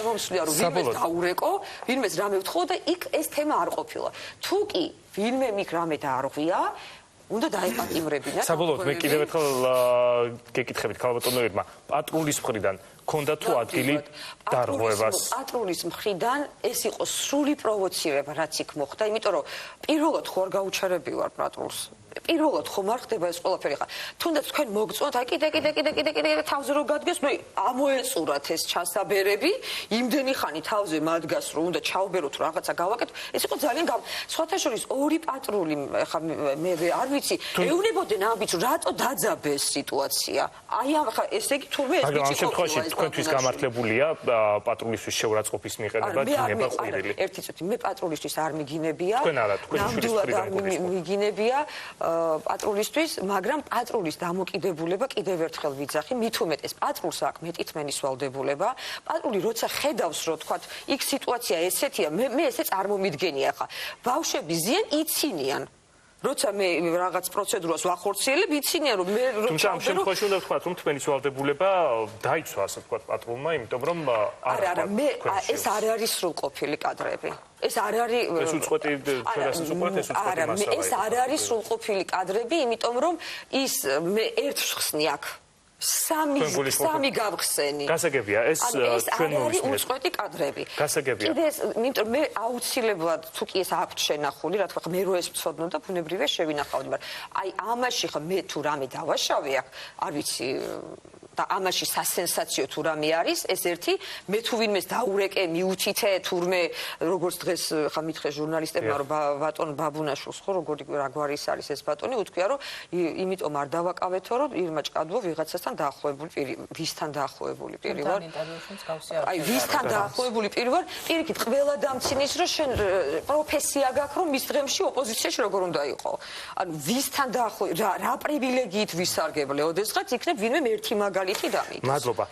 აღმოსვლია რომ ვინმეს დაურეკო, ვინმეს რამე ვთხოვო და იქ ეს თემა არ ყოფილა. თუ კი ვინმე მიქ რამე დაარღვია, უნდა დაეპატიმრებინა. საბოლოოდ მე კიდევ ერთხელ გეკითხებით ქალბატონო ერმა, პატრულის მხრიდან ქონდა თუ ადგილი დარღვევას? პატრულის მხრიდან ეს იყო სრული პროვოცირება, რაც იქ მოხდა, იმიტომ რომ პირველად ხო არ გაუჩერები ვარ პატრულს. პირველად ხომ არ ხდება ეს ყველაფერი ხა. თუნდაც თქვენ მოგწონთ, აი კიდე თავზე რო გადგეს, ნუ ამოეწურათ ეს ჩასაბერები, იმდენი ხანი თავზე მადგას, რომ უნდა ჩაუბეროთ რაღაცა გავაკეთო. ეს იყო ძალიან სხვათა შორის ორი პატრული, ხა მე არ ვიცი, ეუნებოდნენ ამბიც, რატო დაძაბე ეს სიტუაცია. აი ხა ესე იგი თურმე ეს ბიჭი ყოფილა. თქვენთვის გამართლებულია პატრულისთვის შეურაცხყოფის მიყედება დინება ყვირილი. ერთი წუთი, მე პატრულისთვის არ მიგინებია. თქვენ არა, თქვენი შვილის მხრიდან მიგინებია პატრულისთვის, მაგრამ პატრულის დამოკიდებულება კიდევ ერთხელ ვიძახი, მით უმეტეს პატრულს აქვს მეტითმენის ვალდებულება. პატრული როცა ხედავს, რომ თქვათ, იქ სიტუაცია ესეთია, მე ესე წარმომიდგენია ხა. ბავშვები ზიან იცინიან. როცა მე რაღაც პროცედურას ვახორციელებ, იცინიან რომ მე თუმცა ამ შემთხვევაში უნდა ვთქვათ, რომ თქვენის ვალდებულება დაიცვა, ასე ვთქვათ, პატრულმა, იმიტომ რომ არა, მე ეს არ არის სრულყოფილი კადრები. ეს არ არის ეს უწყვეტი ჩვენასაც უყურეთ ეს უწყვეტი მასალა. ეს არ არის სრულყოფილი კადრები, იმიტომ რომ ის მე ერთ ხსნი აქ სამი გავხსენი. გასაგებია, ეს ჩვენ მოვისმინეთ. ეს უწყვეტი კადრები. გასაგებია. კიდე ეს, იმიტომ მე აუცილებლად თუ კი ეს აქვთ შენახული, რა თქმა უნდა, მე რო ეს ვცოდნო და ბუნებრივია შევინახავდი, მაგრამ აი ამაში ხა მე თუ რამე დავაშავე აქ, არ ვიცი და ამაში სასენსაციო თუ რამე არის, ეს ერთი, მე თუ ვინმეს დაურეკე, მიუთითე, თურმე როგორც დღეს ხა მითხეს ჟურნალისტებმა, რომ ბატონ ბაბუნაშვილს ხო როგორი რაგვარის არის ეს ბატონი, უთქვია, რომ იმიტომ არ დავაკავეთო, რომ ირმა ჭკადუა ვიღაცასთან დაახლოებული პირი, ვისთან დაახლოებული პირი ვარ. აი, ვისთან დაახლოებული პირი ვარ, პირიქით ყველა დამცინის, რომ შენ პროფესია გაქვს, რომ მის დღემში ოპოზიციაში როგორ უნდა იყო. ანუ ვისთან დაახლოებული, რა პრივილეგიით ვისარგებლე, ოდესღაც იქნებ ვინმე ერთი მაგალითი დამიგეს. მადლობა.